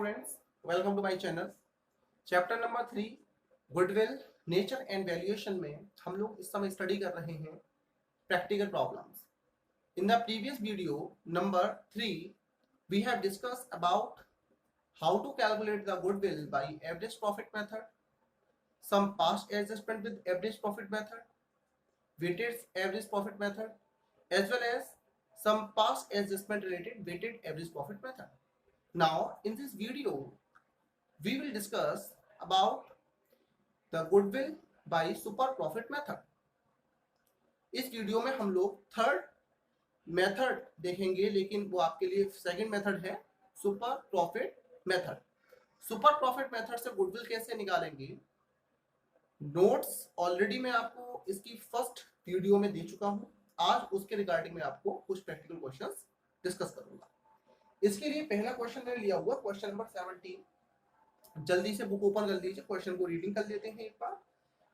Students, welcome to my channel. Chapter number 3 goodwill nature and valuation में हम लोग इस समय स्टडी कर रहे हैं practical problems. In the previous video number 3 we have discuss about how to calculate the goodwill by average profit method, some past adjustment with average profit method, weighted average profit method, as well as some past adjustment related weighted average profit method. Now in this video we will discuss about the goodwill by super profit method. इस video में हम लोग third method देखेंगे, लेकिन वो आपके लिए second method है super profit method. Super profit method से गुडविल कैसे निकालेंगे, नोट्स ऑलरेडी मैं आपको इसकी फर्स्ट वीडियो में दे चुका हूं। आज उसके रिगार्डिंग में आपको कुछ प्रैक्टिकल क्वेश्चंस डिस्कस करूंगा। इसके लिए पहला क्वेश्चन मैंने लिया हुआ क्वेश्चन नंबर 17। जल्दी से बुक ओपन कर लीजिए, क्वेश्चन को रीडिंग कर लेते हैं एक बार।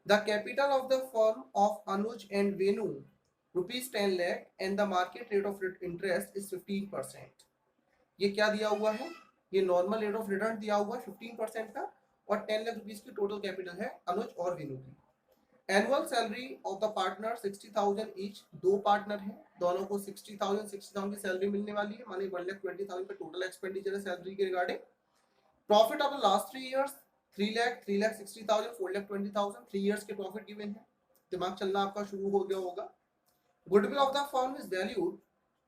The capital of the firm of Anuj and Venu ₹10 lakh and the market rate of interest is 15%। ये क्या दिया हुआ है, ये नॉर्मल रेट ऑफ रिटर्न दिया हुआ है 15% का, और 10 लाख रुपीस की टोटल कैपिटल है अनुज और वेनु की। Annual salary of the partner 60,000 each, दो पार्टनर हैं, दोनों को 60,000 की सैलरी मिलने वाली है, माने 1,20,000 का टोटल एक्सपेंडिचर है सैलरी के regarding. Profit of the last 3 years 3 lakh, 3,60,000, 4,20,000, 3 years के प्रॉफिट गिवन है। दिमाग चलना आपका शुरू हो गया होगा। Goodwill of the firm is valued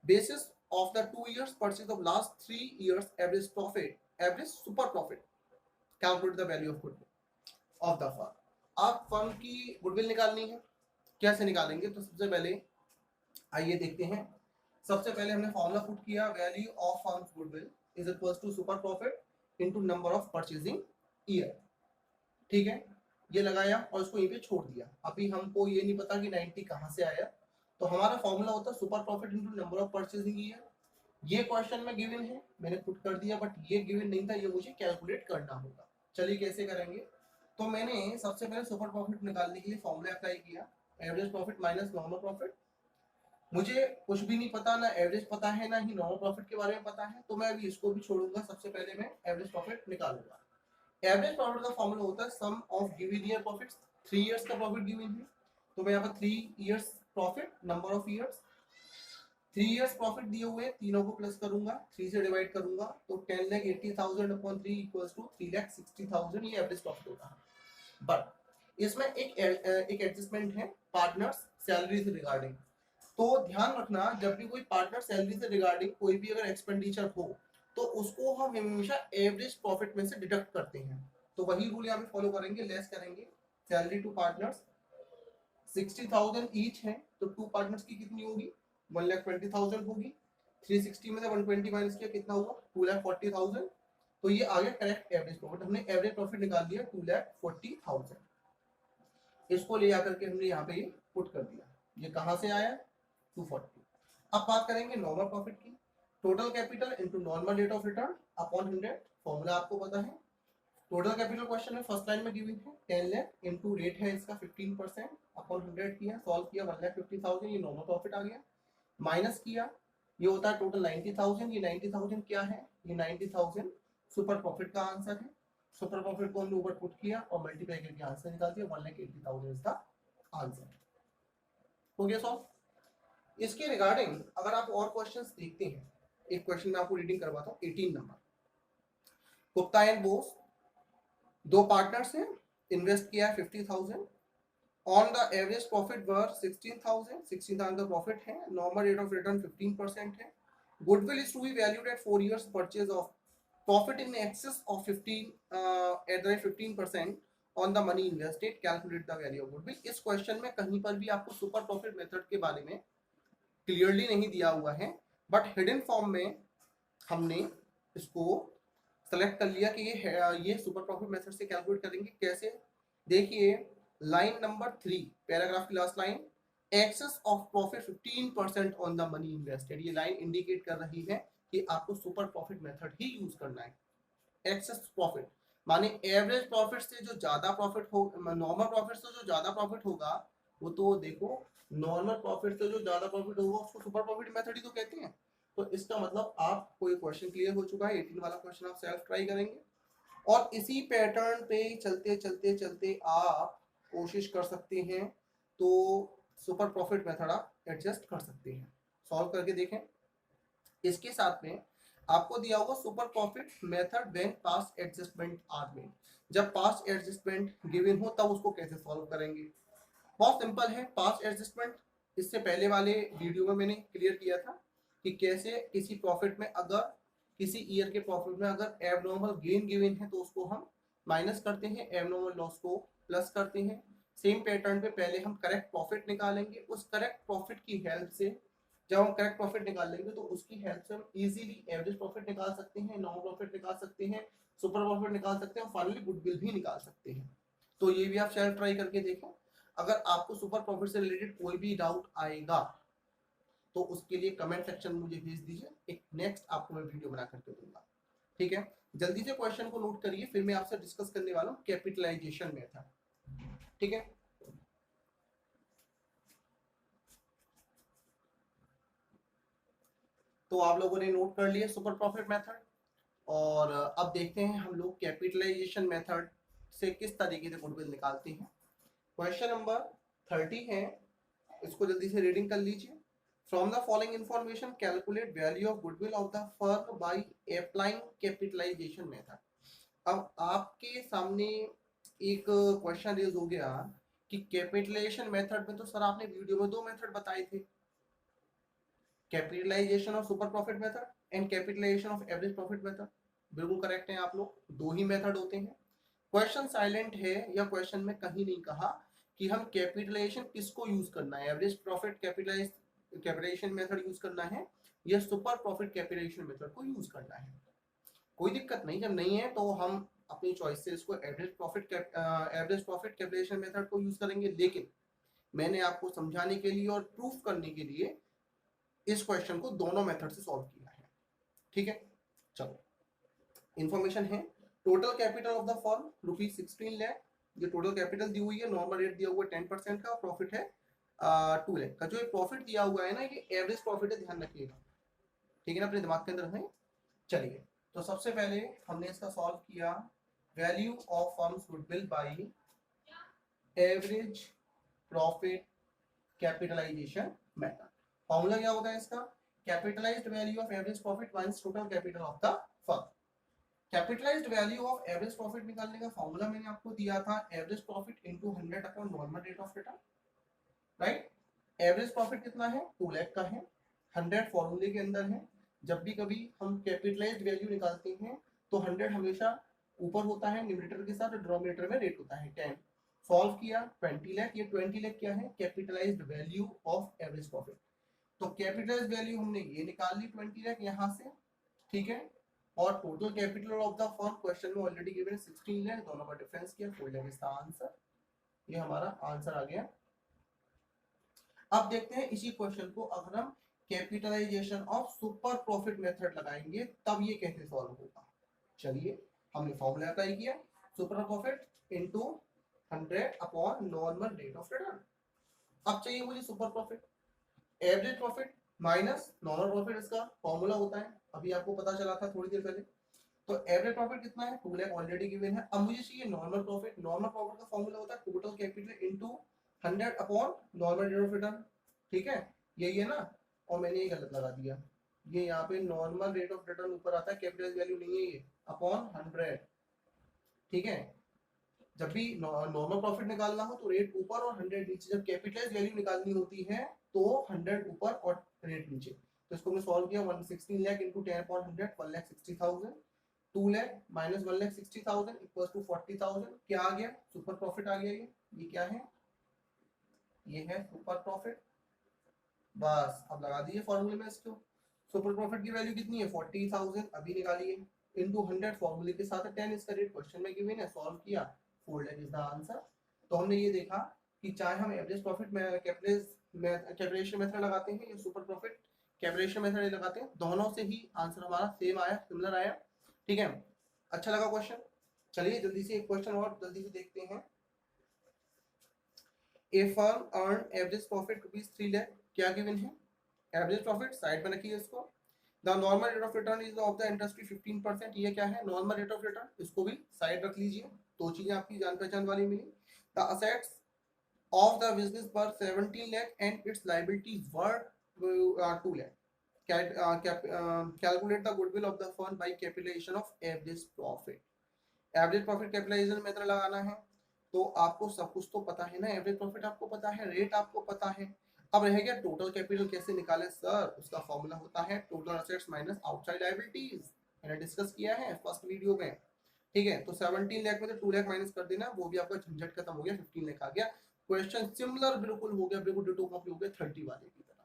basis of the 2 years purchase of last 3 years average profit, average super profit. Calculate the value of goodwill of the firm. आप फर्म की गुडविल निकालनी है, कैसे निकालेंगे? तो सबसे पहले आइए देखते हैं। सबसे पहले हमने फॉर्मूला पुट किया, value of firm goodwill is equals to super profit into number of purchasing year. ठीक है, ये लगाया और इसको यहीं पे छोड़ दिया। अभी हमको ये नहीं पता कि 90 कहाँ से आया, तो हमारा फॉर्मूला होता है super profit into number of purchasing year. ये क्वेश्चन में गिवन है, मैंने पुट कर दिया, बट ये गिवन नहीं था, ये मुझे कैलकुलेट करना होगा। चलिए कैसे करेंगे। तो मैंने सबसे पहले सुपर प्रॉफिट निकालने के लिए फॉर्मूला अप्लाई किया, average profit minus normal profit. मुझे कुछ भी नहीं पता, ना एवरेज पता है ना ही नॉर्मल प्रॉफिट के बारे में पता है, तो मैं अभी इसको भी छोड़ूंगा। सबसे पहले मैं एवरेज प्रॉफिट निकालूंगा। एवरेज प्रॉफिट का फॉर्मूला होता है sum of given year profits. 3 years का प्रॉफिट गिवन है, तो मैं यहाँ पर 3 years profit, number of years, 3 years profit दिए हुए, तीनों को प्लस करूंगा, 3 से डिवाइड करूंगा, तो 10,80,000 अपॉन 3 इक्वल्स टू 3,60,000। ये एवरेज प्रॉफिट होता है। बट इसमें एक एडजस्टमेंट है पार्टनर्स सैलरी से रिगार्डिंग। तो ध्यान रखना, जब भी कोई पार्टनर सैलरी से रिगार्डिंग कोई भी अगर एक्सपेंडिचर हो, तो उसको हम हमेशा एवरेज प्रॉफिट में से डिडक्ट करते हैं। तो वही रूल यहाँ पे फॉलो करेंगे, लेस करेंगे। सैलरी टू पार्टनर्स 60,000 ईच है, तो 2 पार्टनर्स की कितनी होगी, 1,20,000 होगी। 360 में से 120 माइनस किया, कितना हुआ, 2,40,000। तो ये आ गया करेक्ट एवरेज प्रॉफिट। हमने एवरेज प्रॉफिट निकाल दिया 2,40,000। इसको ले आकर के हमने यहाँ पे ये पुट कर दिया। ये कहाँ से आया, 240। अब बात करेंगे नॉर्मल प्रॉफिट की। Total capital into normal rate of return upon 100। Formula आपको पता है। टोटल कैपिटल क्वेश्चन में फर्स्ट लाइन में गिवन है 10 लाख इनटू रेट है इसका 15% अपॉन 100 किया, सॉल्व किया, 1,50,000 ये नॉर्मल प्रॉफिट आ गया। माइनस किया, ये होता है टोटल 90,000। ये 90,000 क्या है, ये 90,000 सुपर प्रॉफिट का आंसर है। सुपर प्रॉफिट को हमने ऊपर पुट किया और मल्टीप्लाई करके आंसर निकाल दिया, 1,80,000 इज द आंसर। हो गया सॉल्व। इसके रिगार्डिंग अगर आप और क्वेश्चंस देखते हैं, एक क्वेश्चन मैं आपको रीडिंग करवाता हूँ। 18 नंबर, गुप्ता एंड बोस, दो पार्टनर्स हैं, इन्वेस्ट किया है 50,000। ऑन द एवरेज प्रॉफिट वर 16,000 का प्रॉफिट है। नॉर्मल रेट ऑफ रिटर्न 15% है। Goodwill is to be valued at 4 years purchase of profit in excess of 15% on the money invested, calculate the value of goodwill. इस question में कहीं पर भी आपको super profit method के बारे में क्लियरली नहीं दिया हुआ है, बट हिडन फॉर्म में हमने इसको सेलेक्ट कर लिया कि ये सुपर प्रॉफिट मेथड से कैलकुलेट करेंगे। कैसे, देखिए लाइन नंबर 3 पैराग्राफ की last line, excess of profit 15% on the money invested. ये लाइन इंडिकेट कर रही है कि आपको सुपर प्रॉफिट मेथड ही यूज करना है। एक्सेस प्रॉफिट माने एवरेज प्रॉफिट से जो ज्यादा प्रॉफिट हो, नॉर्मल प्रॉफिट से जो ज्यादा प्रॉफिट होगा, वो तो देखो नॉर्मल प्रॉफिट से जो ज्यादा प्रॉफिट होगा उसको सुपर प्रॉफिट मेथड ही तो कहते हैं। तो इसका मतलब आपको ये क्वेश्चन क्लियर हो चुका है। 18 वाला क्वेश्चन आप सेल्फ ट्राई करेंगे और इसी पैटर्न पे चलते चलते चलते आप कोशिश कर सकते हैं तो सुपर प्रॉफिट मेथड आप एडजस्ट कर सकते हैं। सॉल्व करके देखें। इसके साथ में आपको दिया होगा super profit method when past adjustment are made. जब पास्ट एडजस्टमेंट गिवन हो तब उसको कैसे सॉल्व करेंगे। बहुत सिंपल है। पास्ट एडजस्टमेंट इससे पहले वाले वीडियो में मैंने क्लियर किया था कि कैसे किसी प्रॉफिट में, अगर किसी ईयर के प्रॉफिट में अगर एबनॉर्मल गेन गिवन है तो उसको हम माइनस करते हैं, एबनॉर्मल लॉस को प्लस करते हैं। सेम पैटर्न पे पहले हम करेक्ट प्रॉफिट निकालेंगे। उस करेक्ट प्रॉफिट की हेल्प से, जब हम करेक्ट प्रॉफिट निकाल लेंगे तो उसकी हेल्प से हम इजीली एवरेज प्रॉफिट निकाल सकते हैं, नॉन प्रॉफिट निकाल सकते हैं, सुपर प्रॉफिट निकाल सकते हैं और फाइनली गुडविल भी निकाल सकते हैं। तो ये भी आप शेयर ट्राई करके देखें। अगर आपको सुपर प्रॉफिट से रिलेटेड कोई भी डाउट आएगा तो उसके लिए कमेंट सेक्शन में मुझे भेज दीजिए, एक नेक्स्ट आपको मैं वीडियो बना करके दूंगा। ठीक है, जल्दी से क्वेश्चन को नोट करिए, फिर मैं आपसे डिस्कस करने वाला हूँ कैपिटलाइजेशन मेथड। ठीक है, तो आप लोगों ने नोट कर लिया सुपर प्रॉफिट मेथड। और अब देखते हैं हम लोग कैपिटलाइजेशन मेथड से किस तरीके से गुडविल निकालते हैं। क्वेश्चन नंबर 30 है, इसको जल्दी से रीडिंग कर लीजिए। From the following information calculate value of goodwill of the firm by applying capitalization method. अब आपके सामने एक क्वेश्चन रेज हो गया कि कैपिटलाइजेशन मेथड में तो सर आपने वीडियो में 2 मेथड बताए थे, capitalization of super profit method and capitalization of average profit method. बिल्कुल करेक्ट है आप लोग, 2 ही मेथड होते हैं। क्वेश्चन साइलेंट है या क्वेश्चन में कहीं नहीं कहा कि हम कैपिटलाइजेशन किसको यूज करना है, average profit capitalization method use करना है या सुपर प्रॉफिट कैपिटलाइजेशन मेथड को यूज करना है। कोई दिक्कत नहीं, जब नहीं है तो हम अपनी चॉइस से इसको एवरेज प्रॉफिट कैपिटलाइजेशन मेथड को यूज करेंगे। लेकिन मैंने आपको समझाने के लिए और प्रूफ करने के लिए इस क्वेश्चन को दोनों मेथड से सॉल्व किया है। ठीक है, चलो इंफॉर्मेशन है। Total capital of the firm ₹16 lakh, ये टोटल कैपिटल दी हुई है। नॉर्मल रेट दिया हुआ है 10% का, प्रॉफिट है 2 लाख का। जो ये प्रॉफिट दिया हुआ है ना, ये एवरेज प्रॉफिट है, ध्यान रखिएगा। ठीक है ना, अपने दिमाग के अंदर रखें। चलिए, तो सबसे पहले हमने इसका सॉल्व किया, value of firm's goodwill by average profit capitalization method. Formula क्या होता है इसका, capitalized value of average profit minus total capital of the firm. Capitalized value of average profit निकालने का फॉर्मूला मैंने आपको दिया था, average profit into 100 upon normal rate of return. Right, average profit कितना है, 2 लाख का है, 100 फॉर्मूले के अंदर है। जब भी कभी हम कैपिटलाइज्ड वैल्यू निकालते हैं तो 100 हमेशा ऊपर होता है न्यूमरेटर के साथ, डिनोमिनेटर में रेट होता है 10। सॉल्व किया 20 लाख, ये 20 लाख क्या है, capitalised value of average profit. तो कैपिटलाइज्ड वैल्यू हमने ये निकाल ली 20 लाख यहां से। ठीक है, और total capital of the firm question में ऑलरेडी गिवन है 16 लाख, दोनों का डिफरेंस किया 4 लाख इसका आंसर। ये हमारा आंसर आ गया। अब देखते हैं इसी क्वेश्चन को अगर हम capitalization of super profit method लगाएंगे तब ये कैसे सॉल्व होगा। चलिए, हमने फॉर्मूला अप्लाई किया, super profit into 100 upon normal rate of return. अब चाहिए मुझे super profit, average profit minus normal profit, इसका फॉर्मूला होता है, अभी आपको पता चला था थोड़ी देर पहले। तो एवरेज प्रॉफिट कितना है, 2 लाख ऑलरेडी गिवन है। अब मुझे चाहिए नॉर्मल प्रॉफिट। नॉर्मल प्रॉफिट का फॉर्मूला होता है total capital into 100 upon normal rate of return. ठीक है, यही है ना, और मैंने ये गलत लगा दिया, ये यहाँ पे नॉर्मल रेट ऑफ रिटर्न ऊपर आता है, कैपिटल वैल्यू नहीं है ये, अपॉन 100। ठीक है, जब भी नॉर्मल प्रॉफिट निकालना हो तो रेट ऊपर और 100 नीचे, जब कैपिटलाइज्ड वैल्यू निकालनी होती है तो 100 ऊपर और रेट नीचे। तो इसको मैं सॉल्व किया, 116 lakh into 10 upon 100, 1,60,000। 2 lakh minus 1,60,000 equal to 40,000। क्या आ गया, सुपर प्रॉफिट आ गया। ये क्या है, ये है सुपर प्रॉफिट। बस अब लगा दीजिए फॉर्मूले में इसको। सुपर प्रॉफिट की वैल्यू कितनी है, 40,000 अभी निकालिए, इनटू 100 फॉर्मूले के साथ 10 इसका रेट क्वेश्चन में गिवन है, सॉल्व किया 4 लाख इज द आंसर। तो हमने ये देखा कि चाहे हम एवरेज प्रॉफिट में कैपिटलाइजेशन मेथड लगाते हैं या सुपर प्रॉफिट कैपिटलाइजेशन मेथड लगाते हैं, दोनों से ही आंसर हमारा सेम आया, सिमिलर आया। ठीक है, अच्छा लगा क्वेश्चन। चलिए जल्दी से एक क्वेश्चन और जल्दी से देखते हैं। A firm earn average profit ₹3 lakh, क्या गिवन है, एवरेज प्रॉफिट साइड में रखिए इसको। The normal rate of return is of the industry 15%। ये क्या है? नॉर्मल रेट ऑफ रिटर्न, इसको भी साइड रख लीजिए। दो चीजें आपकी जान पहचान वाली मिली। The assets of the business were 17 lakh and its liabilities were 2 lakh. Calculate the goodwill of the firm by calculation of average profit. Average profit capitalization method लगाना है, तो आपको सब कुछ तो पता है ना, एवरेज प्रॉफिट आपको पता है, रेट आपको पता है। अब रह गया टोटल कैपिटल कैसे निकाले सर, उसका फॉर्मूला होता है total assets minus outside liabilities, मैंने डिस्कस किया है फर्स्ट वीडियो में। ठीक है, तो 17 लाख में से 2 लाख माइनस कर देना, वो भी आपका झंझट खत्म हो गया, 15 लाख आ गया। क्वेश्चन सिमिलर बिल्कुल हो गया, बिल्कुल डिटो कॉपी हो गया 30 वाले की तरह।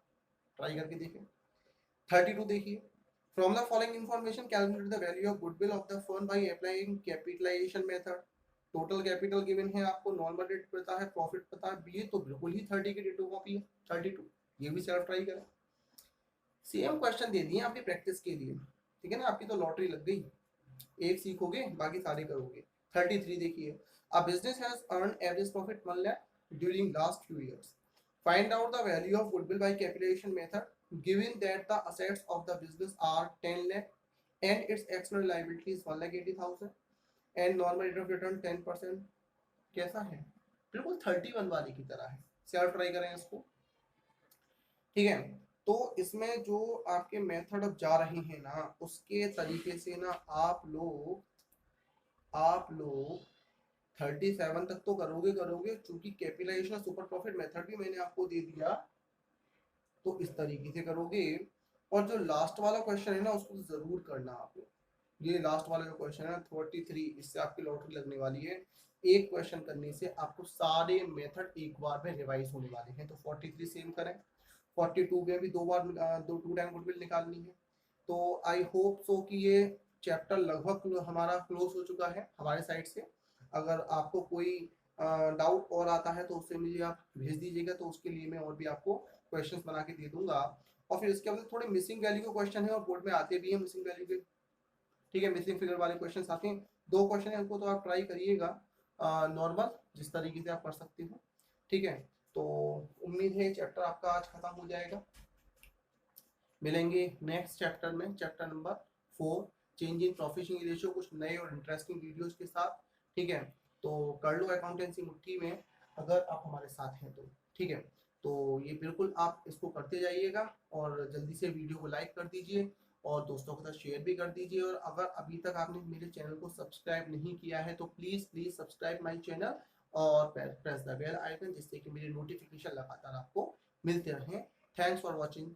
ट्राई करके देखिए। 32 देखिए, from the following information calculate the value of goodwill of the firm by applying capitalization method. Total capital given है आपको, नॉर्मल रेट पता है, प्रॉफिट पता है, ये तो बिल्कुल ही 30 की डिटो कॉपी है 32। ये भी सेल्फ ट्राई करें। सेम क्वेश्चन दे दिए आपकी प्रैक्टिस के लिए, ठीक है ना, आपकी तो लॉटरी लग गई, एक सीखोगे बाकी सारे करोगे। 33 देखिए, a business has earned average profit 1 lakh during last few years. Find out the value of goodwill by calculation method given that the assets of the business are 10 lakh and its external liability is 1,80,000 and normal rate of return 10%। कैसा है? बिल्कुल 31 वाले की तरह है। Self try करें इसको। ठीक है, तो इसमें जो आपके मेथड अब जा रहे हैं ना, उसके तरीके से ना आप लोग 37 तक तो करोगे, चूंकि कैपिटलाइजेशन सुपर प्रॉफिट मेथड भी मैंने आपको दे दिया, तो इस तरीके से करोगे। और जो लास्ट वाला क्वेश्चन है ना, उसको जरूर करना आप लोग। ये लास्ट वाला जो क्वेश्चन है 43, इससे आपकी लॉटरी लगने वाली है। एक क्वेश्चन करने से आपको सारे मेथड एक बार में रिवाइज होने वाले हैं। तो 43 सेम करें, 42 में भी 2 टाइम गुडविल निकालनी है। तो आई होप सो कि ये चैप्टर लगभग हमारा क्लोज हो चुका है हमारे साइड से। अगर आपको कोई डाउट और आता है तो उससे मुझे आप भेज दीजिएगा, तो उसके लिए मैं और भी आपको क्वेश्चंस बना के दे दूंगा। और फिर इसके बाद थोड़े मिसिंग वैल्यू के क्वेश्चन है और बोर्ड में आते भी हैं मिसिंग वैल्यू के। ठीक है, मिसिंग फिगर वाले क्वेश्चन आते हैं, 2 क्वेश्चन है, उनको तो आप ट्राई करिएगा नॉर्मल जिस तरीके से आप कर सकते हो। ठीक है, तो उम्मीद है चैप्टर आपका आज खत्म हो जाएगा। मिलेंगे नेक्स्ट चैप्टर में, chapter number 4 change in profit sharing ratio, कुछ नए और इंटरेस्टिंग वीडियोस के साथ। ठीक है, तो कर लो अकाउंटेंसी मुट्ठी में अगर आप हमारे साथ हैं तो। ठीक है, तो ये बिल्कुल आप इसको करते जाइएगा और जल्दी से वीडियो को लाइक कर दीजिए और दोस्तों के साथ शेयर भी कर दीजिए। और अगर अभी तक आपने मेरे चैनल को सब्सक्राइब नहीं किया है तो प्लीज सब्सक्राइब माई चैनल और प्रेस द बेल आइकन, जिससे कि मेरी नोटिफिकेशन लगातार आपको मिलते रहें। Thanks for watching.